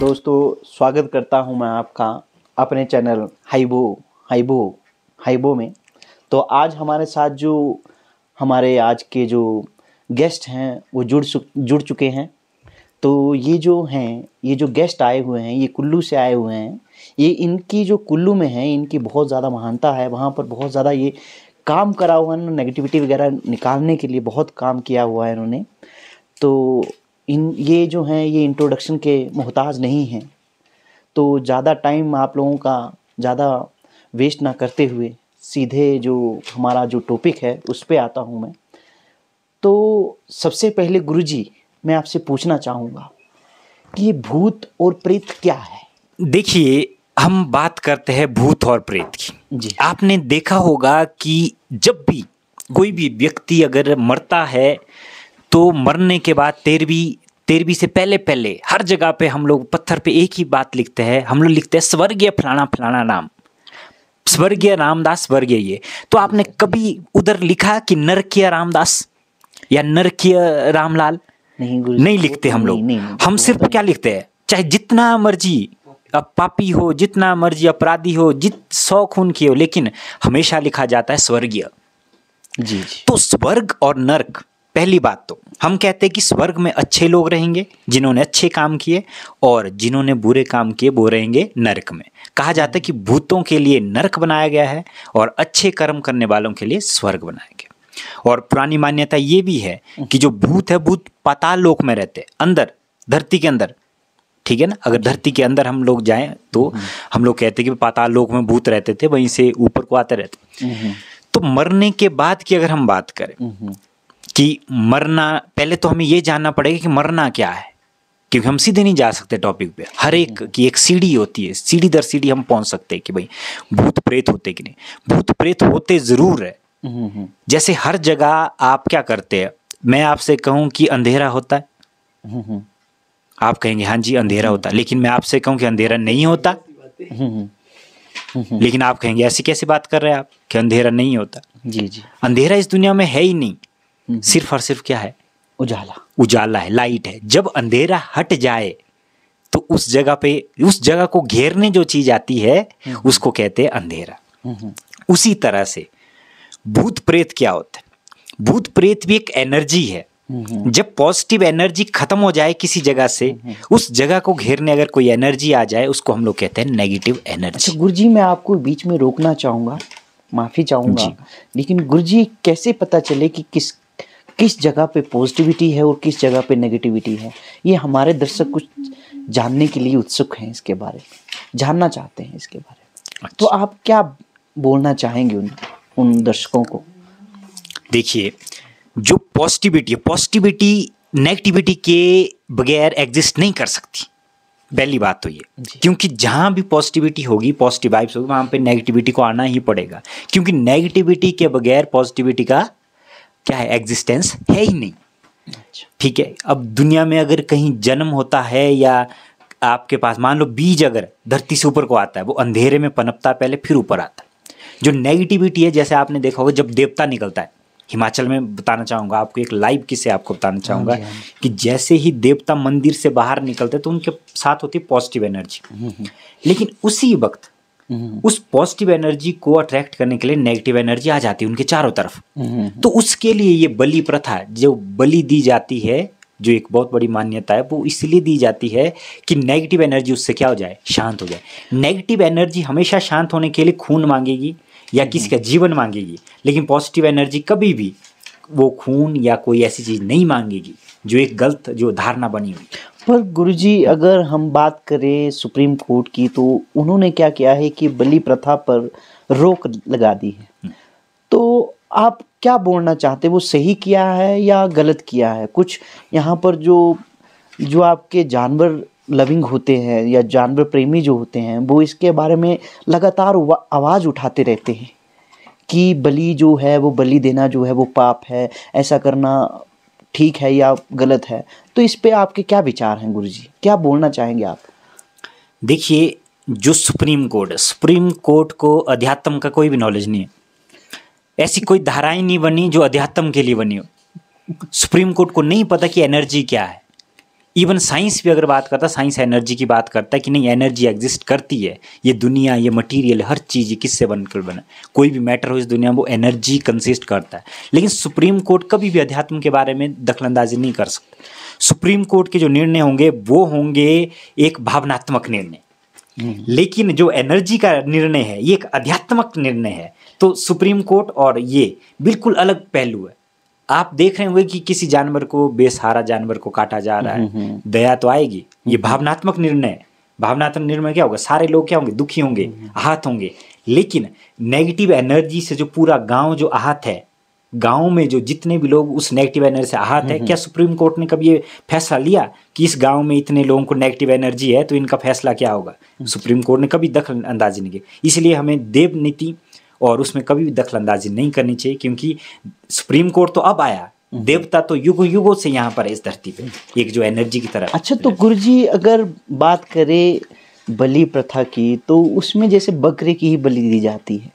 दोस्तों, स्वागत करता हूं मैं आपका अपने चैनल हाइबो में। तो आज हमारे साथ जो हमारे आज के जो गेस्ट हैं वो जुड़ चुके हैं। तो ये जो गेस्ट आए हुए हैं, ये कुल्लू से आए हुए हैं। ये इनकी जो कुल्लू में है, इनकी बहुत ज़्यादा महानता है। वहाँ पर बहुत ज़्यादा ये काम करा हुआ है, नेगेटिविटी वगैरह निकालने के लिए बहुत काम किया हुआ है इन्होंने। तो ये जो हैं ये इंट्रोडक्शन के मोहताज नहीं हैं। तो ज़्यादा टाइम आप लोगों का ज़्यादा वेस्ट ना करते हुए सीधे जो हमारा जो टॉपिक है उस पे आता हूँ मैं। तो सबसे पहले गुरुजी, मैं आपसे पूछना चाहूँगा कि ये भूत और प्रेत क्या है? देखिए, हम बात करते हैं भूत और प्रेत की। जी। आपने देखा होगा कि जब भी कोई भी व्यक्ति अगर मरता है तो मरने के बाद तेरहवीं से पहले हर जगह पे हम लोग पत्थर पे एक ही बात लिखते हैं। हम लोग लिखते हैं स्वर्गीय फलाना फलाना नाम, स्वर्गीय रामदास, स्वर्गीय ये। तो आपने कभी उधर लिखा कि नरकीय रामदास या नरकीय रामलाल? नहीं लिखते हम लोग। हम सिर्फ क्या लिखते हैं, चाहे जितना मर्जी अब पापी हो, जितना मर्जी अपराधी हो, 100 खून किए हो, लेकिन हमेशा लिखा जाता है स्वर्गीय। जी। तो स्वर्ग और नरक, पहली बात तो हम कहते हैं कि स्वर्ग में अच्छे लोग रहेंगे जिन्होंने अच्छे काम किए, और जिन्होंने बुरे काम किए वो रहेंगे नरक में। कहा जाता है कि भूतों के लिए नरक बनाया गया है और अच्छे कर्म करने वालों के लिए स्वर्ग बनाया गया। और पुरानी मान्यता ये भी है कि जो भूत है, भूत पाताल लोक में रहते, अंदर धरती के अंदर, ठीक है ना। अगर धरती के अंदर हम लोग जाएं तो हम लोग कहते हैं कि पाताल लोक में भूत रहते थे, वहीं से ऊपर को आते रहते। तो मरने के बाद की अगर हम बात करें कि मरना, पहले तो हमें ये जानना पड़ेगा कि मरना क्या है, क्योंकि हम सीधे नहीं जा सकते टॉपिक पे। हर एक की एक सीढ़ी होती है, सीढ़ी दर सीढ़ी हम पहुंच सकते हैं कि भाई भूत प्रेत होते कि नहीं। भूत प्रेत होते जरूर है। जैसे हर जगह आप क्या करते हैं, मैं आपसे कहूं कि अंधेरा होता है, आप कहेंगे हाँ जी अंधेरा होता है। लेकिन मैं आपसे कहूं कि अंधेरा नहीं होता, लेकिन आप कहेंगे ऐसी कैसी बात कर रहे हैं आप कि अंधेरा नहीं होता। जी जी। अंधेरा इस दुनिया में है ही नहीं, सिर्फ और सिर्फ क्या है, उजाला है, लाइट है। जब अंधेरा हट जाए तो उस जगह पे, उस जगह को घेरने जो चीज आती है उसको कहते हैं अंधेरा। उसी तरह से भूत प्रेत क्या होता है? भूत प्रेत भी एक एनर्जी है। जब पॉजिटिव एनर्जी खत्म हो जाए किसी जगह से, उस जगह को घेरने अगर कोई एनर्जी आ जाए, उसको हम लोग कहते हैं नेगेटिव एनर्जी। अच्छा गुरुजी, मैं आपको बीच में रोकना चाहूँगा, माफ़ी चाहूँगा, लेकिन गुरुजी कैसे पता चले कि किस जगह पे पॉजिटिविटी है और किस जगह पे नेगेटिविटी है? ये हमारे दर्शक कुछ जानने के लिए उत्सुक हैं, इसके बारे में जानना चाहते हैं इसके बारे में। तो आप क्या बोलना चाहेंगे उन दर्शकों को? देखिए, जो पॉजिटिविटी नेगेटिविटी के बगैर एग्जिस्ट नहीं कर सकती। पहली बात तो ये, क्योंकि जहां भी पॉजिटिविटी होगी, पॉजिटिव वाइब्स होगी, वहां पे नेगेटिविटी को आना ही पड़ेगा। क्योंकि नेगेटिविटी के बगैर पॉजिटिविटी का क्या है, एग्जिस्टेंस है ही नहीं। ठीक है। अब दुनिया में अगर कहीं जन्म होता है, या आपके पास मान लो बीज अगर धरती से ऊपर को आता है, वो अंधेरे में पनपता है पहले, फिर ऊपर आता है। जो नेगेटिविटी है, जैसे आपने देखा होगा जब देवता निकलता है, हिमाचल में बताना चाहूँगा आपको, एक लाइव किस्से आपको बताना चाहूँगा कि जैसे ही देवता मंदिर से बाहर निकलते तो उनके साथ होती पॉजिटिव एनर्जी, लेकिन उसी वक्त उस पॉजिटिव एनर्जी को अट्रैक्ट करने के लिए नेगेटिव एनर्जी आ जाती है उनके चारों तरफ। तो उसके लिए ये बलि प्रथा, जो बलि दी जाती है, जो एक बहुत बड़ी मान्यता है, वो इसलिए दी जाती है कि नेगेटिव एनर्जी उससे क्या हो जाए, शांत हो जाए। नेगेटिव एनर्जी हमेशा शांत होने के लिए खून मांगेगी या किसी का जीवन मांगेगी, लेकिन पॉजिटिव एनर्जी कभी भी वो खून या कोई ऐसी चीज नहीं मांगेगी, जो एक गलत जो धारणा बनी हुई। पर गुरुजी, अगर हम बात करें सुप्रीम कोर्ट की, तो उन्होंने क्या किया है कि बलि प्रथा पर रोक लगा दी है। तो आप क्या बोलना चाहते हैं, वो सही किया है या गलत किया है? कुछ यहाँ पर जो आपके जानवर लविंग होते हैं या जानवर प्रेमी जो होते हैं, वो इसके बारे में लगातार आवाज़ उठाते रहते हैं कि बलि जो है, वो बलि देना जो है वो पाप है, ऐसा करना ठीक है या गलत है। तो इस पे आपके क्या विचार हैं गुरुजी, क्या बोलना चाहेंगे आप? देखिए, जो सुप्रीम कोर्ट को अध्यात्म का कोई भी नॉलेज नहीं है। ऐसी कोई धाराएं नहीं बनी जो अध्यात्म के लिए बनी हो। सुप्रीम कोर्ट को नहीं पता कि एनर्जी क्या है, इवन साइंस भी अगर बात करता है, साइंस एनर्जी की बात करता है कि नहीं एनर्जी एग्जिस्ट करती है, ये दुनिया, ये मटेरियल, हर चीज़ ये किससे बनकर बना, कोई भी मैटर हो इस दुनिया में वो एनर्जी कंसिस्ट करता है। लेकिन सुप्रीम कोर्ट कभी भी अध्यात्म के बारे में दखलंदाजी नहीं कर सकता। सुप्रीम कोर्ट के जो निर्णय होंगे वो होंगे एक भावनात्मक निर्णय, लेकिन जो एनर्जी का निर्णय है ये एक आध्यात्मिक निर्णय है। तो सुप्रीम कोर्ट और ये बिल्कुल अलग पहलू है। आप देख रहे होंगे कि किसी जानवर को, बेसहारा जानवर को काटा जा रहा है, दया तो आएगी, ये भावनात्मक निर्णय है। भावनात्मक निर्णय क्या होगा, सारे लोग क्या होंगे, दुखी होंगे, आहत होंगे। लेकिन नेगेटिव एनर्जी से जो पूरा गांव जो आहत है, गांव में जो जितने भी लोग उस नेगेटिव एनर्जी से आहत है, क्या सुप्रीम कोर्ट ने कभी ये फैसला लिया कि इस गांव में इतने लोगों को नेगेटिव एनर्जी है तो इनका फैसला क्या होगा? सुप्रीम कोर्ट ने कभी दखल अंदाजी नहीं की। इसलिए हमें देव नीति और उसमें कभी भी दखल अंदाजी नहीं करनी चाहिए, क्योंकि सुप्रीम कोर्ट तो अब आया, देवता तो युगों युगों से यहाँ पर है इस धरती पे, एक जो एनर्जी की तरह। अच्छा, तो गुरुजी अगर बात करें बलि प्रथा की, तो उसमें जैसे बकरे की ही बलि दी जाती है,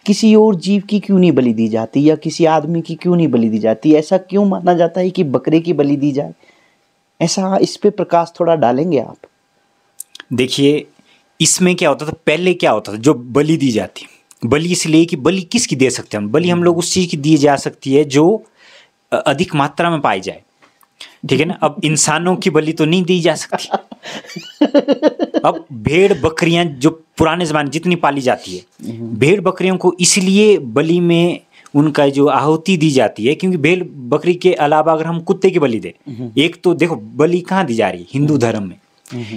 किसी और जीव की क्यों नहीं बलि दी जाती, या किसी आदमी की क्यों नहीं बलि दी जाती? ऐसा क्यों माना जाता है कि बकरे की बलि दी जाए? ऐसा, इस पे प्रकाश थोड़ा डालेंगे आप? देखिए, इसमें क्या होता था, पहले क्या होता था, जो बलि दी जाती, बलि इसलिए कि बलि किसकी दे सकते हैं हम? बलि हम लोग उस चीज़ की दी जा सकती है जो अधिक मात्रा में पाई जाए, ठीक है ना। अब इंसानों की बलि तो नहीं दी जा सकती। अब भेड़ बकरियां जो पुराने ज़माने जितनी पाली जाती है, भेड़ बकरियों को इसलिए बलि में उनका जो आहुति दी जाती है, क्योंकि भेड़ बकरी के अलावा अगर हम कुत्ते की बलि दें, एक तो देखो बलि कहाँ दी जा रही है, हिंदू धर्म में।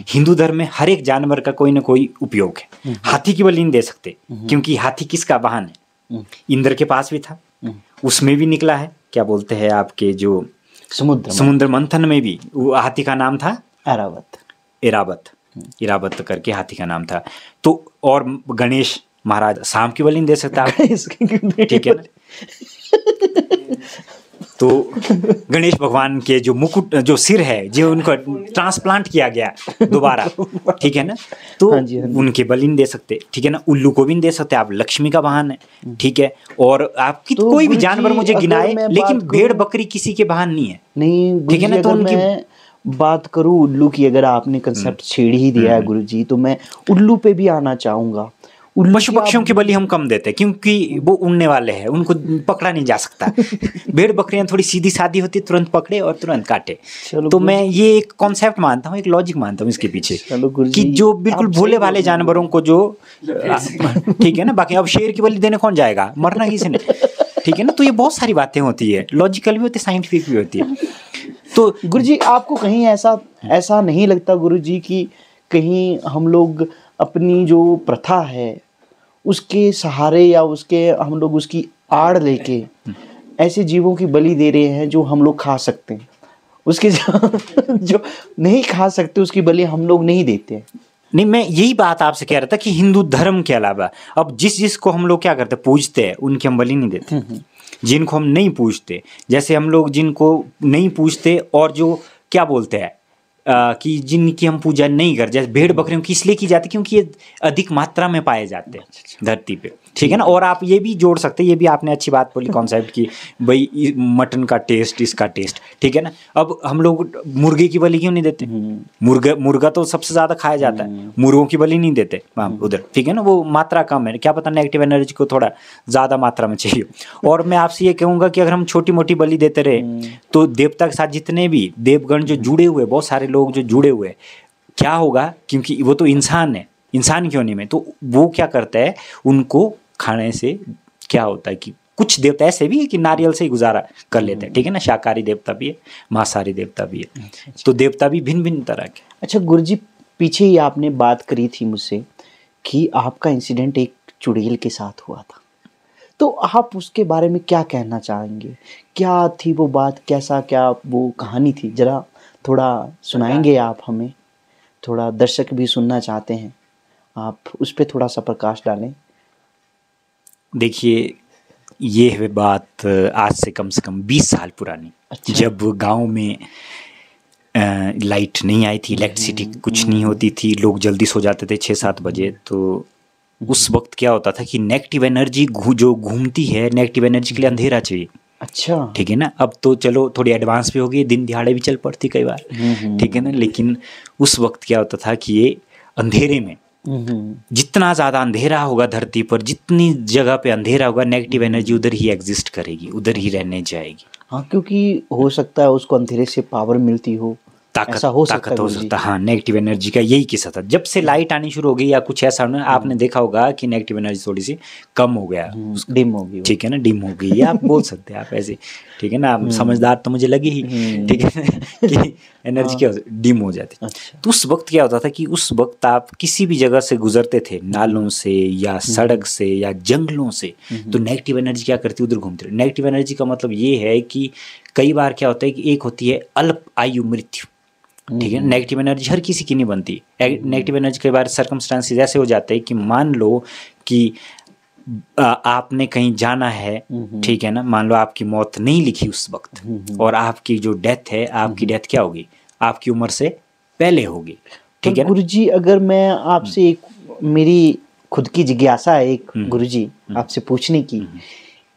हिंदू धर्म में हर एक जानवर का कोई ना कोई उपयोग है। हाथी की बलि नहीं दे सकते, क्योंकि हाथी किसका वाहन है? इंद्र के पास भी था, उसमें भी निकला है, क्या बोलते हैं आपके जो समुद्र मंथन में भी वो हाथी का नाम था इरावत करके हाथी का नाम था। तो और गणेश महाराज सांप की बलि नहीं दे सकता, ठीक है ना। तो गणेश भगवान के जो मुकुट, जो सिर है, जो उनको ट्रांसप्लांट किया गया दोबारा, ठीक है ना, तो हाँ जी, हाँ जी। उनके बलि नहीं दे सकते, ठीक है ना। उल्लू को भी नहीं दे सकते, आप लक्ष्मी का वाहन है, ठीक है। और आपकी तो कोई भी गुरुजी, जानवर मुझे गिनाए, अगर मैं लेकिन बात भेड़ करूं- बकरी किसी के वाहन नहीं है, नहीं ठीक है ना। तो अगर उनकी मैं बात करूं उल्लू की, अगर आपने कंसेप्ट छेड़ ही दिया है गुरुजी, तो मैं उल्लू पे भी आना चाहूंगा। उल्लू पशु की पक्षियों आप- की बलि हम कम देते हैं, क्योंकि वो उड़ने वाले हैं, उनको पकड़ा नहीं जा सकता। भेड़ बकरियां थोड़ी सीधी सादी होती, तुरंत पकड़े और तुरंत काटे। चलो तो गुरुजी- मैं ये एक कॉन्सेप्ट मानता हूँ, एक लॉजिक मानता हूँ इसके पीछे, चलो गुरुजी, कि जो बिल्कुल आप भोले सही भाले बोल रहे हैं। जानवरों को जो ठीक है ना। बाकी अब शेर की बलि देने कौन जाएगा, मरना किसी ने, ठीक है ना। तो ये बहुत सारी बातें होती है, लॉजिकल भी होती है, साइंटिफिक भी होती है। तो गुरुजी, आपको कहीं ऐसा नहीं लगता गुरुजी कि कहीं हम लोग अपनी जो प्रथा है उसके सहारे, या उसके हम लोग उसकी आड़ लेके ऐसे जीवों की बलि दे रहे हैं जो हम लोग खा सकते हैं, उसके जो नहीं खा सकते उसकी बलि हम लोग नहीं देते हैं? नहीं, मैं यही बात आपसे कह रहा था कि हिंदू धर्म के अलावा अब जिस को हम लोग क्या करते हैं, पूजते हैं, उनकी हम बलि नहीं देते। जिनको हम नहीं पूजते, जैसे हम लोग जिनको नहीं पूजते, और जो क्या बोलते हैं कि जिनकी हम पूजा नहीं करते, जैसे भेड़ बकरियों की इसलिए की जाती है क्योंकि ये अधिक मात्रा में पाए जाते हैं धरती पे, ठीक है ना। और आप ये भी जोड़ सकते हैं, ये भी आपने अच्छी बात बोली कॉन्सेप्ट की, भाई मटन का टेस्ट, इसका टेस्ट, ठीक है ना। अब हम लोग मुर्गे की बलि क्यों नहीं देते? मुर्गा तो सबसे ज़्यादा खाया जाता है, मुर्गों की बलि नहीं देते वहाँ उधर, ठीक है ना। वो मात्रा कम है, क्या पता नेगेटिव एनर्जी को थोड़ा ज़्यादा मात्रा में चाहिए। और मैं आपसे ये कहूँगा कि अगर हम छोटी मोटी बलि देते रहे, तो देवता के साथ जितने भी देवगण जो जुड़े हुए, बहुत सारे लोग जो जुड़े हुए, क्या होगा, क्योंकि वो तो इंसान है, इंसान की योनि में, तो वो क्या करता है, उनको खाने से क्या होता है कि कुछ देवता ऐसे भी है कि नारियल से ही गुजारा कर लेते हैं, ठीक है ना। शाकाहारी देवता भी है, मांसाहारी देवता भी है, तो देवता भी भिन्न भिन्न तरह के। अच्छा गुरुजी, पीछे ही आपने बात करी थी मुझसे कि आपका इंसिडेंट एक चुड़ैल के साथ हुआ था, तो आप उसके बारे में क्या कहना चाहेंगे? क्या थी वो बात, कैसा क्या वो कहानी थी? जरा थोड़ा सुनाएंगे आप हमें? थोड़ा दर्शक भी सुनना चाहते हैं, आप उस पर थोड़ा सा प्रकाश डालें। देखिए, ये है बात आज से कम 20 साल पुरानी। अच्छा। जब गांव में लाइट नहीं आई थी, इलेक्ट्रिसिटी कुछ नहीं होती थी, लोग जल्दी सो जाते थे 6-7 बजे। तो उस वक्त क्या होता था कि नेगेटिव एनर्जी जो घूमती है, नेगेटिव एनर्जी के लिए अंधेरा चाहिए। अच्छा। ठीक है ना। अब तो चलो थोड़ी एडवांस भी हो गई, दिन दिहाड़े भी चल पड़ती कई बार, ठीक है ना। लेकिन उस वक्त क्या होता था कि ये अंधेरे में, जितना ज़्यादा अंधेरा होगा धरती पर, जितनी जगह पे अंधेरा होगा, नेगेटिव एनर्जी उधर ही एग्जिस्ट करेगी, उधर ही रहने जाएगी। हाँ, क्योंकि हो सकता है उसको अंधेरे से पावर मिलती हो, ऐसा हो सकता है हो गुरुजी। सकता है। हाँ, नेगेटिव एनर्जी का यही किस्सा था। जब से लाइट आनी शुरू हो गई या कुछ ऐसा होना, आपने देखा होगा कि नेगेटिव एनर्जी थोड़ी सी कम हो गया, डिम हो गई, ठीक है ना, डिम हो गई, आप बोल सकते हैं आप ऐसे, ठीक है ना। आप समझदार तो मुझे लगी ही, ठीक है ना, कि एनर्जी क्या डिम हो जाती। अच्छा। तो उस वक्त क्या होता था कि उस वक्त आप किसी भी जगह से गुजरते थे, नालों से या सड़क से या जंगलों से, तो नेगेटिव एनर्जी क्या करती है, उधर घूमती रही। नेगेटिव एनर्जी का मतलब ये है कि कई बार क्या होता है कि एक होती है अल्प आयु मृत्यु, ठीक है। नेगेटिव एनर्जी हर किसी की नहीं बनती। नेगेटिव एनर्जी कई बार सर्कमस्टांसेस ऐसे हो जाते हैं कि मान लो कि आपने कहीं जाना है, ठीक है ना, मान लो आपकी मौत नहीं लिखी उस वक्त, और आपकी जो डेथ है, आपकी डेथ क्या होगी, आपकी उम्र से पहले होगी, ठीक है ना। गुरुजी, अगर मैं आपसे एक, मेरी खुद की जिज्ञासा है एक गुरुजी आपसे पूछने की,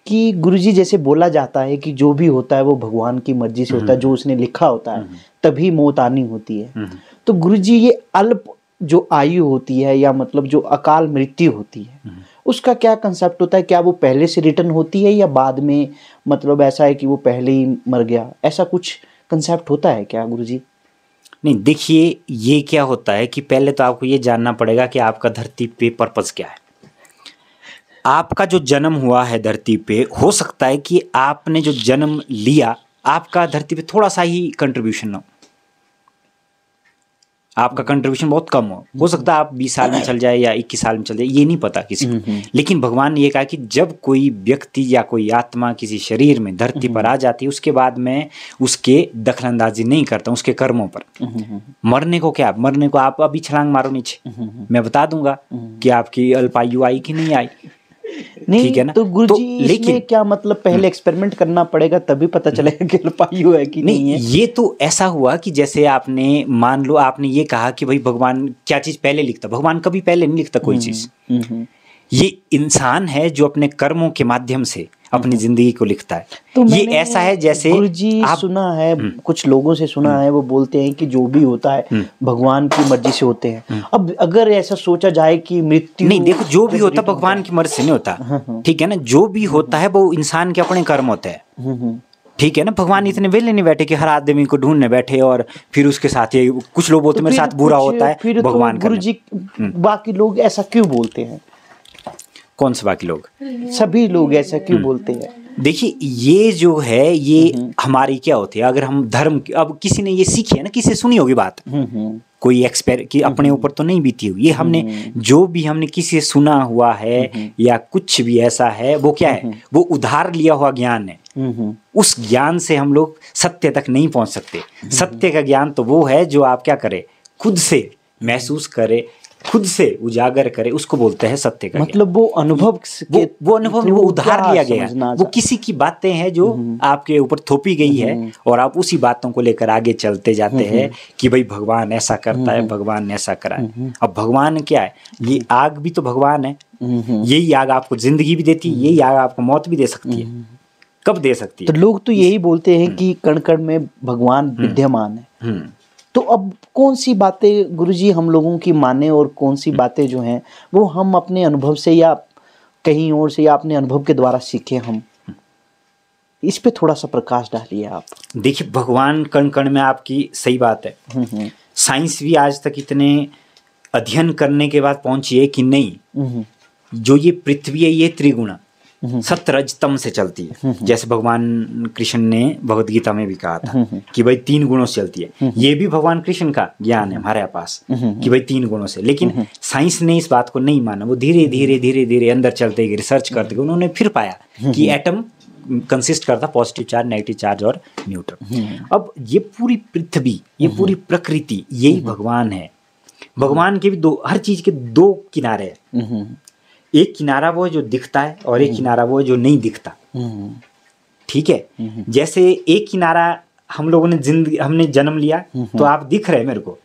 कि गुरुजी जैसे बोला जाता है कि जो भी होता है वो भगवान की मर्जी से होता है, जो उसने लिखा होता है तभी मौत आनी होती है। तो गुरुजी, ये अल्प जो आयु होती है, या मतलब जो अकाल मृत्यु होती है, उसका क्या कंसेप्ट होता है? क्या वो पहले से रिटर्न होती है या बाद में, मतलब ऐसा है कि वो पहले ही मर गया, ऐसा कुछ कंसेप्ट होता है क्या गुरुजी? नहीं, देखिए ये क्या होता है कि पहले तो आपको ये जानना पड़ेगा कि आपका धरती पे पर्पस क्या है। आपका जो जन्म हुआ है धरती पे, हो सकता है कि आपने जो जन्म लिया, आपका धरती पे थोड़ा सा ही कंट्रीब्यूशन हो, आपका कंट्रीब्यूशन बहुत कम हो सकता है आप 20 साल में चल जाए या 21 साल में चल जाए, ये नहीं पता किसी को। लेकिन भगवान ने ये कहा कि जब कोई व्यक्ति या कोई आत्मा किसी शरीर में धरती पर आ जाती है, उसके बाद मैं उसके दखलंदाजी नहीं करता उसके कर्मों पर। मरने को क्या, मरने को आप अभी छलांग मारो नीचे, मैं बता दूंगा कि आपकी अल्पायु आई कि नहीं आई, नहीं, ठीक है ना। तो गुरुजी इसमें क्या मतलब पहले एक्सपेरिमेंट करना पड़ेगा तभी पता चलेगा कि अल्पायु है कि नहीं है? ये तो ऐसा हुआ कि जैसे आपने मान लो आपने ये कहा कि भाई भगवान क्या चीज पहले लिखता, भगवान कभी पहले नहीं लिखता कोई चीज। ये इंसान है जो अपने कर्मों के माध्यम से अपनी जिंदगी को लिखता है। तो ये ऐसा है जैसे गुरुजी सुना है, कुछ लोगों से सुना है, वो बोलते हैं कि जो भी होता है भगवान की मर्जी से होते हैं। अब अगर ऐसा सोचा जाए कि मृत्यु, नहीं, देखो जो भी होता भगवान की मर्जी से नहीं होता, ठीक है ना। जो भी होता है वो इंसान के अपने कर्म होते हैं, ठीक है ना। भगवान इतने वेले नहीं बैठे कि हर आदमी को ढूंढने बैठे और फिर उसके साथ ये, कुछ लोग बोलते मेरे साथ बुरा होता है, फिर भगवान तो गुरुजी बाकी लोग ऐसा क्यों बोलते हैं? कौन से बाकी लोग? सभी लोग ऐसा क्यों बोलते हैं? देखिए ये जो है ये हमारी क्या होती है, अगर हम धर्म, अब किसी ने ये सीखी है ना, किसी से सुनी होगी बात, कोई एक्सपेर कि अपने ऊपर तो नहीं बीती हुई, ये हमने जो भी हमने किसी से सुना हुआ है या कुछ भी ऐसा है, वो क्या है, वो उधार लिया हुआ ज्ञान है। उस ज्ञान से हम लोग सत्य तक नहीं पहुंच सकते। सत्य का ज्ञान तो वो है जो आप क्या करे, खुद से महसूस करे, खुद से उजागर करे, उसको बोलते हैं सत्य का। मतलब वो अनुभव के, वो अनुभव, वो उधार लिया गया है, वो किसी की बातें हैं जो आपके ऊपर थोपी गई है और आप उसी बातों को लेकर आगे चलते जाते हैं कि भाई भगवान ऐसा करता है, भगवान ने ऐसा करा है। अब भगवान क्या है, ये आग भी तो भगवान है, यही आग आपको जिंदगी भी देती है, यही आग आपको मौत भी दे सकती है। कब दे सकती है? तो लोग तो यही बोलते हैं कि कण कण में भगवान विद्यमान है। तो अब कौन सी बातें गुरुजी हम लोगों की माने और कौन सी बातें जो हैं वो हम अपने अनुभव से या कहीं और से या अपने अनुभव के द्वारा सीखे, हम इस पे थोड़ा सा प्रकाश डालिए आप। देखिए भगवान कण कण में, आपकी सही बात है। साइंस भी आज तक इतने अध्ययन करने के बाद पहुंची है कि नहीं, जो ये पृथ्वी है ये त्रिगुणा सतरजतम से चलती है। जैसे भगवान कृष्ण ने भगवद गीता में भी कहा था कि भाई 3 गुणों से चलती है। ये भी भगवान कृष्ण का ज्ञान है हमारे पास कि भाई 3 गुणों से। लेकिन साइंस ने इस बात को नहीं माना। वो धीरे धीरे धीरे धीरे अंदर चलते गए, रिसर्च करते गए, उन्होंने फिर पाया कि एटम कंसिस्ट करता पॉजिटिव चार्ज, नेगेटिव चार्ज और न्यूट्रॉन। अब ये पूरी पृथ्वी, ये पूरी प्रकृति, यही भगवान है। भगवान के भी हर चीज के 2 किनारे हैं। एक किनारा वो है जो दिखता है और एक किनारा वो है जो नहीं दिखता, ठीक है। जैसे एक किनारा हम लोगों ने जिंदगी, हमने जन्म लिया तो आप दिख रहे हैं मेरे को,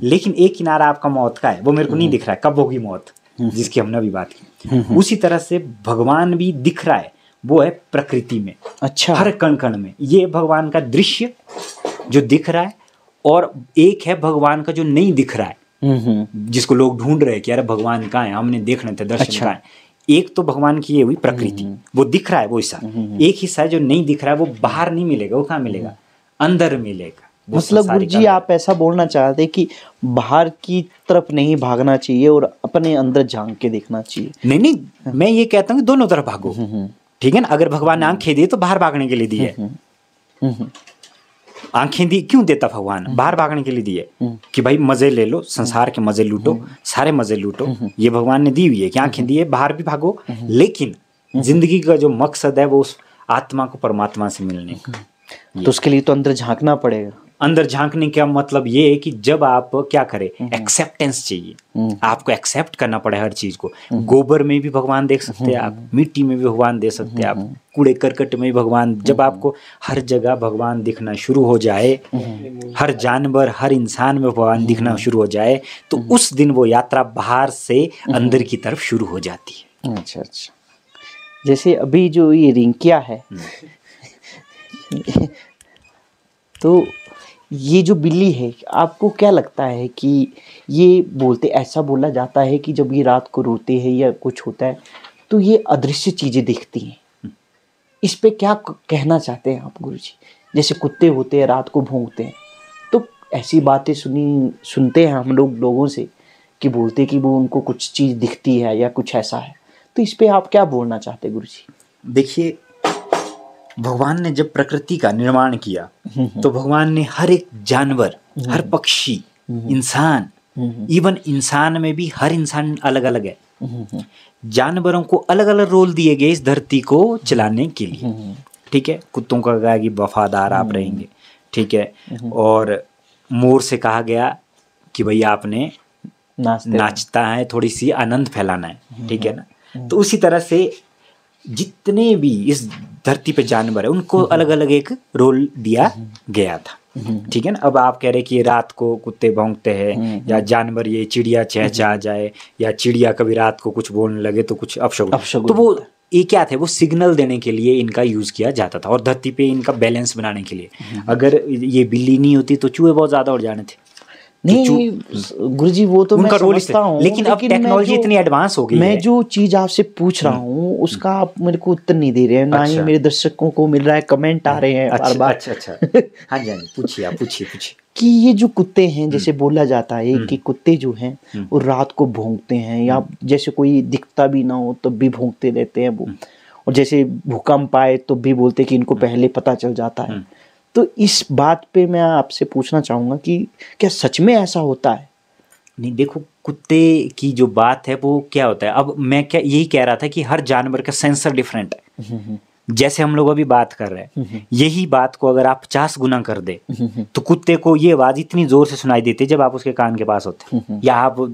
लेकिन एक किनारा आपका मौत का है, वो मेरे को नहीं दिख रहा है कब होगी मौत, जिसकी हमने अभी बात की। उसी तरह से भगवान भी दिख रहा है, वो है प्रकृति में। अच्छा। हर कण कण में ये भगवान का दृश्य जो दिख रहा है, और एक है भगवान का जो नहीं दिख रहा है, जिसको लोग ढूंढ रहे हैं कि यार भगवान कहाँ है, हमने देखना था, दर्शन अच्छा। कहाँ है। एक तो भगवान की ये हुई प्रकृति, वो दिख रहा है वो हिस्सा। एक हिस्सा है जो नहीं दिख रहा है, वो बाहर नहीं मिलेगा, वो कहाँ मिलेगा, अंदर मिलेगा। मतलब गुरु जी आप ऐसा बोलना चाहते हैं कि बाहर की तरफ नहीं भागना चाहिए और अपने अंदर झांक के देखना चाहिए? नहीं नहीं, मैं ये कहता हूँ कि दोनों तरफ भागो, ठीक है ना। अगर भगवान ने आंखें दी तो बाहर भागने के लिए दी है। आंखें दी क्यों देता भगवान? बाहर भागने के लिए दी है कि भाई मजे ले लो, संसार के मजे लूटो, सारे मजे लूटो। ये भगवान ने दी हुई है कि आंखें दी है, बाहर भी भागो, लेकिन जिंदगी का जो मकसद है वो उस आत्मा को परमात्मा से मिलने का। तो उसके लिए तो अंदर झांकना पड़ेगा। अंदर झांकने का मतलब ये है कि जब आप क्या करें, एक्सेप्टेंस चाहिए, आपको एक्सेप्ट करना पड़े हर चीज को। गोबर में भी भगवान देख सकते हैं आप, मिट्टी में भी भगवान देख सकते हैं आप, कूड़े करकट में भी भगवान। जब आपको हर जगह भगवान दिखना शुरू हो जाए, हर जानवर हर इंसान में भगवान दिखना शुरू हो जाए, तो उस दिन वो यात्रा बाहर से अंदर की तरफ शुरू हो जाती है। अच्छा अच्छा। जैसे अभी जो ये रिंकिया है तो ये जो बिल्ली है, आपको क्या लगता है कि ये बोलते, ऐसा बोला जाता है कि जब ये रात को रोते हैं या कुछ होता है तो ये अदृश्य चीजें दिखती हैं। इस पे क्या कहना चाहते हैं आप गुरुजी? जैसे कुत्ते होते हैं रात को भौंकते हैं, तो ऐसी बातें सुनते हैं हम लोगों से कि बोलते हैं कि वो उनको कुछ चीज दिखती है या कुछ ऐसा है। तो इस पे आप क्या बोलना चाहते हैं गुरुजी? देखिए, भगवान ने जब प्रकृति का निर्माण किया तो भगवान ने हर एक जानवर, हर पक्षी, इंसान, इवन इंसान में भी हर इंसान अलग अलग है। जानवरों को अलग अलग रोल दिए गए इस धरती को चलाने के लिए, ठीक है। कुत्तों का कहा कि वफादार आप रहेंगे, ठीक है। और मोर से कहा गया कि भाई आपने नाचता है, थोड़ी सी आनंद फैलाना है, ठीक है ना। तो उसी तरह से जितने भी इस धरती पे जानवर है उनको अलग अलग एक रोल दिया गया था, ठीक है ना। अब आप कह रहे कि रात को कुत्ते भौंकते हैं या जानवर, ये चिड़िया चहचहा जाए या चिड़िया कभी रात को कुछ बोलने लगे तो कुछ अपशगुन, तो वो ये क्या थे, वो सिग्नल देने के लिए इनका यूज किया जाता था और धरती पे इनका बैलेंस बनाने के लिए। अगर ये बिल्ली नहीं होती तो चूहे बहुत ज्यादा उड़ जाने थे। नहीं गुरुजी, वो तो मैं समझता हूँ, लेकिन अब टेक्नोलॉजी इतनी एडवांस हो गई है। मैं जो चीज आपसे पूछ रहा हूँ उसका आप मेरे को उत्तर नहीं दे रहे हैं, ना ही मेरे दर्शकों को मिल रहा है, कमेंट आ रहे हैं बार बार। अच्छा। हाँ जी, पूछिए आप, पूछिए कि ये जो कुत्ते हैं, जैसे बोला जाता है कि कुत्ते जो हैं वो रात को भौंकते हैं, या जैसे कोई दिखता भी ना हो तब भी भौंकते रहते हैं वो, और जैसे भूकंप आए तो भी बोलते कि इनको पहले पता चल जाता है। तो इस बात पे मैं आपसे पूछना चाहूँगा कि क्या सच में ऐसा होता है? नहीं, देखो, कुत्ते की जो बात है वो क्या होता है, अब मैं क्या यही कह रहा था कि हर जानवर का सेंसर डिफरेंट है। जैसे हम लोग अभी बात कर रहे हैं, यही बात को अगर आप 50 गुना कर दे तो कुत्ते को ये आवाज इतनी जोर से सुनाई देती है जब आप उसके कान के पास होते हैं, या आप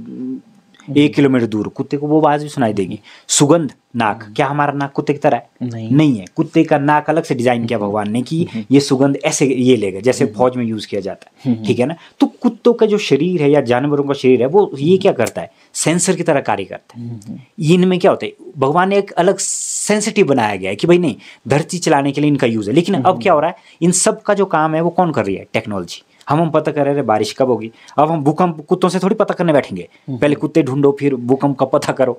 1 किलोमीटर दूर, कुत्ते को वो आवाज भी सुनाई देगी। सुगंध, नाक, क्या हमारा नाक कुत्ते की तरह है? नहीं है। कुत्ते का नाक अलग से डिजाइन किया भगवान ने कि ये सुगंध ऐसे ये लेगा, जैसे फौज में यूज किया जाता है, ठीक है ना। तो कुत्तों का जो शरीर है या जानवरों का शरीर है वो ये क्या करता है, सेंसर की तरह कार्य करता है। इनमें क्या होता है, भगवान ने एक अलग सेंसिटिव बनाया गया है कि भाई नहीं, धरती चलाने के लिए इनका यूज है। लेकिन अब क्या हो रहा है, इन सब का जो काम है वो कौन कर रही है? टेक्नोलॉजी। हम पता कर रहे हैं बारिश कब होगी, अब हम भूकंप कुत्तों से थोड़ी पता करने बैठेंगे, पहले कुत्ते ढूंढो फिर भूकंप का पता करो।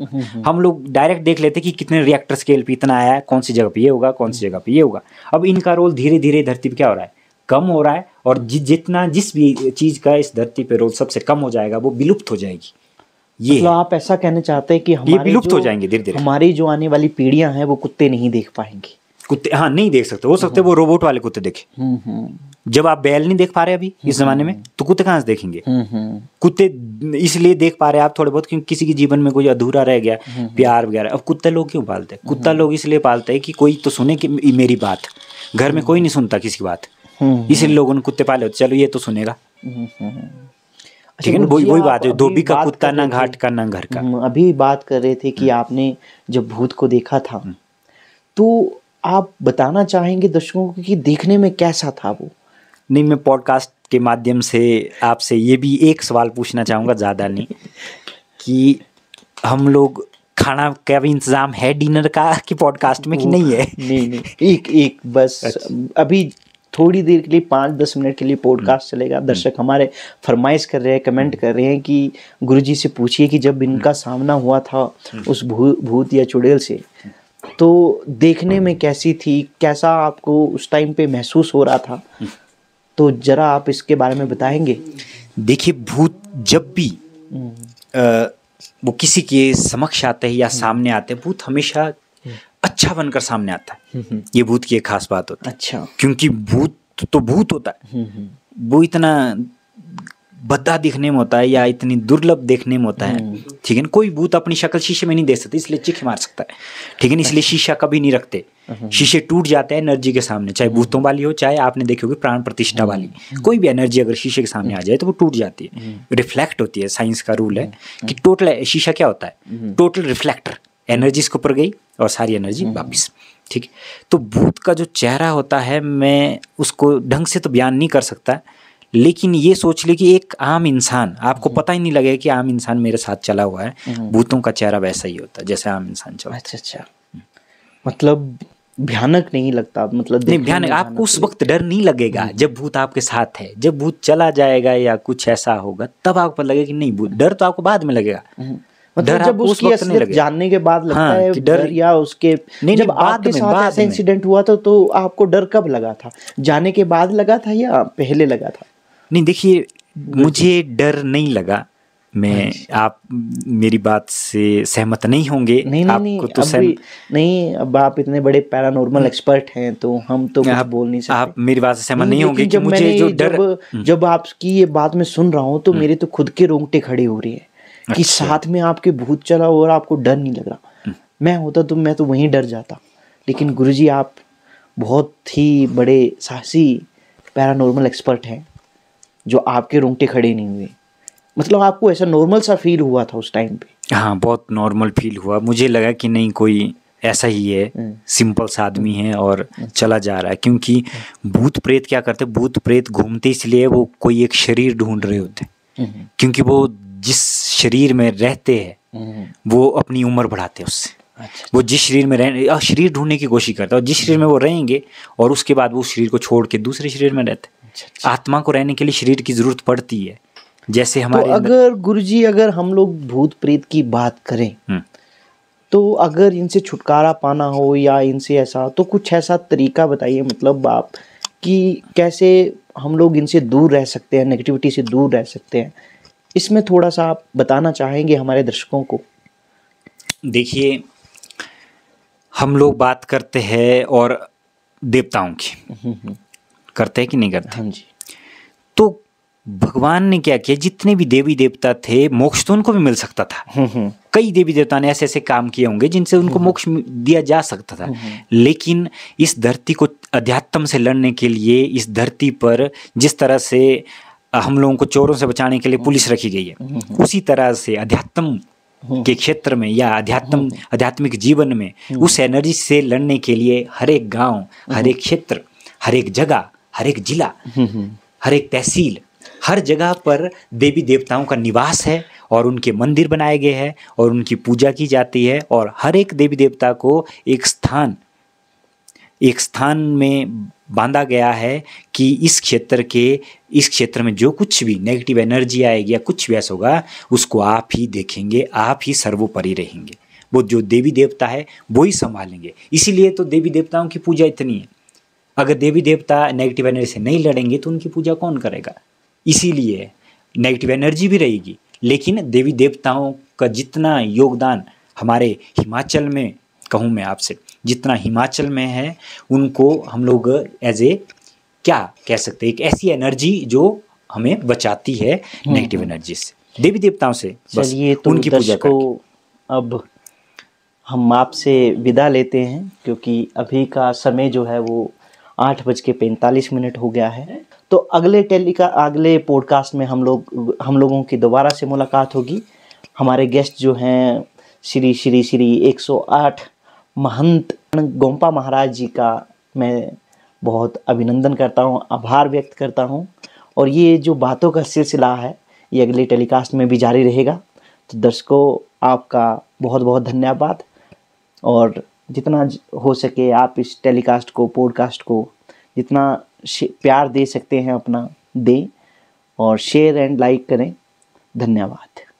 हम लोग डायरेक्ट देख लेते कि कितने रिएक्टर स्केल पे इतना आया है, कौन सी जगह पे ये होगा, कौन सी जगह पे ये होगा। अब इनका रोल धीरे धीरे धरती पे क्या हो रहा है, कम हो रहा है, और जितना जिस भी चीज का इस धरती पे रोल सबसे कम हो जाएगा वो विलुप्त हो जाएगी। ये मतलब आप ऐसा कहना चाहते हैं कि हमारे विलुप्त हो जाएंगे धीरे धीरे, हमारी जो आने वाली पीढ़ियां हैं वो कुत्ते नहीं देख पाएंगी। कुत्ते हाँ नहीं देख सकते, हो सकते वो रोबोट वाले कुत्ते देखे। जब आप बैल नहीं देख पा रहे अभी इस जमाने में, तो कुत्ते कहाँ से देखेंगे? कुत्ते इसलिए देख पा रहे हैं आप थोड़े बहुत क्योंकि किसी के जीवन में कोई अधूरा रह गया, प्यार वगैरह। अब कुत्ते लोग क्यों पालते हैं? कुत्ता लोग इसलिए पालते हैं कि कोई तो सुने कि मेरी बात। घर में कोई नहीं सुनता किसी की बात, इसलिए लोगों ने कुत्ते पाले होते, चलो ये तो सुनेगा, ठीक है ना। वही बात है, धोबी का कुत्ता ना घाट का ना घर का। अभी बात कर रहे थे कि आपने जब भूत को देखा था, तो आप बताना चाहेंगे दर्शकों को कि देखने में कैसा था वो? नहीं, मैं पॉडकास्ट के माध्यम से आपसे ये भी एक सवाल पूछना चाहूँगा, ज़्यादा नहीं, कि हम लोग खाना का भी इंतजाम है डिनर का कि पॉडकास्ट में कि नहीं है? नहीं, एक बस अभी थोड़ी देर के लिए 5-10 मिनट के लिए पॉडकास्ट चलेगा। दर्शक हमारे फरमाइश कर रहे हैं, कमेंट कर रहे हैं कि गुरुजी से पूछिए कि जब इनका सामना हुआ था उस भूत या चुड़ैल से, तो देखने में कैसी थी, कैसा आपको उस टाइम पे महसूस हो रहा था, तो जरा आप इसके बारे में बताएंगे। देखिए, भूत जब भी वो किसी के समक्ष आते हैं या सामने आते हैं, भूत हमेशा अच्छा बनकर सामने आता है। ये भूत की एक खास बात होती है। अच्छा। क्योंकि भूत तो भूत होता है, वो इतना भद्दा दिखने में होता है या इतनी दुर्लभ देखने में होता है, ठीक है ना। कोई भूत अपनी शक्ल शीशे में नहीं देख सकता, इसलिए चिख मार सकता है, ठीक है ना। इसलिए शीशा कभी नहीं रखते, शीशे टूट जाते हैं एनर्जी के सामने, चाहे भूतों वाली हो, चाहे आपने देखी होगी प्राण प्रतिष्ठा वाली, कोई भी एनर्जी अगर शीशे के सामने आ जाए तो वो टूट जाती है, रिफ्लेक्ट होती है। साइंस का रूल है कि टोटल शीशा क्या होता है, टोटल रिफ्लेक्टर, एनर्जी इसके ऊपर गई और सारी एनर्जी वापिस, ठीक है। तो भूत का जो चेहरा होता है, मैं उसको ढंग से तो बयान नहीं कर सकता, लेकिन ये सोच ले कि एक आम इंसान, आपको पता ही नहीं लगेगा कि आम इंसान मेरे साथ चला हुआ है, भूतों का चेहरा वैसा ही होता है जैसे आम इंसान चला। अच्छा, मतलब भयानक नहीं लगता, मतलब नहीं भयानक, आपको उस वक्त डर नहीं लगेगा जब भूत आपके साथ है। जब भूत चला जाएगा या कुछ ऐसा होगा तब आपको लगेगा कि नहीं, भूत, डर तो आपको बाद में लगेगा। मतलब जब उसकी असलियत जानने के बाद लगता है कि डर, या उसके नहीं, जब आपके साथ ऐसा इंसिडेंट हुआ था तो आपको डर कब लगा था? जाने के बाद लगा था या पहले लगा था? नहीं, देखिए, मुझे डर नहीं लगा। मैं आप मेरी बात से सहमत नहीं होंगे। नहीं, तो नहीं, अब आप इतने बड़े पैरानॉर्मल एक्सपर्ट हैं तो हम तो कुछ बोल नहीं सकते। आप मेरी बात से सहमत नहीं होंगे कि मुझे जो डर, जब आपकी ये बात मैं सुन रहा हूँ तो मेरे तो खुद के रोंगटे खड़े हो रही है कि साथ में आपके भूत चला और आपको डर नहीं लग रहा। मैं होता तो मैं तो वहीं डर जाता, लेकिन गुरुजी आप बहुत ही बड़े साहसी पैरानॉर्मल एक्सपर्ट हैं जो आपके रोंगटे खड़े नहीं हुए। मतलब आपको ऐसा नॉर्मल सा फील हुआ था उस टाइम पे? हाँ, बहुत नॉर्मल फील हुआ। मुझे लगा कि नहीं, कोई ऐसा ही है, सिंपल सा आदमी है और चला जा रहा है। क्योंकि भूत प्रेत क्या करते, भूत प्रेत घूमते इसलिए वो कोई एक शरीर ढूंढ रहे होते, क्योंकि वो जिस शरीर में रहते हैं वो अपनी उम्र बढ़ाते हैं उससे। वो जिस शरीर में रहने, शरीर ढूंढने की कोशिश करता है, और जिस शरीर में वो रहेंगे और उसके बाद वो शरीर को छोड़ के दूसरे शरीर में रहते हैं। आत्मा को रहने के लिए शरीर की जरूरत पड़ती है। जैसे हमारे तो अगर गुरुजी, अगर हम लोग भूत प्रेत की बात करें तो अगर इनसे छुटकारा पाना हो या इनसे ऐसा, तो कुछ ऐसा तरीका बताइए, मतलब आप, कि कैसे हम लोग इनसे दूर रह सकते हैं, नेगेटिविटी से दूर रह सकते हैं। इसमें थोड़ा सा आप बताना चाहेंगे हमारे दर्शकों को? देखिए, हम लोग बात करते हैं और देवताओं की करते हैं कि नहीं करते? हाँ जी। तो भगवान ने क्या किया, जितने भी देवी देवता थे, मोक्ष तो उनको भी मिल सकता था। कई देवी देवता ने ऐसे ऐसे काम किए होंगे जिनसे उनको मोक्ष दिया जा सकता था। लेकिन इस धरती को अध्यात्म से लड़ने के लिए, इस धरती पर जिस तरह से हम लोगों को चोरों से बचाने के लिए पुलिस रखी गई है, उसी तरह से अध्यात्म के क्षेत्र में या आध्यात्मिक जीवन में उस एनर्जी से लड़ने के लिए हर एक गांव, हर एक क्षेत्र, हर एक जगह, हर एक जिला, हर एक तहसील, हर जगह पर देवी देवताओं का निवास है और उनके मंदिर बनाए गए हैं और उनकी पूजा की जाती है। और हर एक देवी देवता को एक स्थान में बांधा गया है कि इस क्षेत्र में जो कुछ भी नेगेटिव एनर्जी आएगी या कुछ भी ऐसा होगा, उसको आप ही देखेंगे, आप ही सर्वोपरि रहेंगे। वो जो देवी देवता है वो ही संभालेंगे। इसीलिए तो देवी देवताओं की पूजा इतनी है। अगर देवी देवता नेगेटिव एनर्जी से नहीं लड़ेंगे तो उनकी पूजा कौन करेगा? इसीलिए नेगेटिव एनर्जी भी रहेगी, लेकिन देवी देवताओं का जितना योगदान हमारे हिमाचल में, कहूँ मैं आपसे, जितना हिमाचल में है, उनको हम लोग एज ए क्या कह सकते हैं, एक ऐसी एनर्जी जो हमें बचाती है नेगेटिव एनर्जी से, देवी देवताओं से। बस तो उनकी पूजा को अब हम आपसे विदा लेते हैं, क्योंकि अभी का समय जो है वो 8:45 हो गया है। तो अगले पॉडकास्ट में हम लोगों की दोबारा से मुलाकात होगी। हमारे गेस्ट जो हैं श्री 108 महंत गोम्पा महाराज जी का मैं बहुत अभिनंदन करता हूँ, आभार व्यक्त करता हूँ। और ये जो बातों का सिलसिला है ये अगले टेलीकास्ट में भी जारी रहेगा। तो दर्शकों, आपका बहुत बहुत धन्यवाद। और जितना हो सके आप इस टेलीकास्ट को, पॉडकास्ट को जितना प्यार दे सकते हैं अपना दें, और शेयर एंड लाइक करें। धन्यवाद।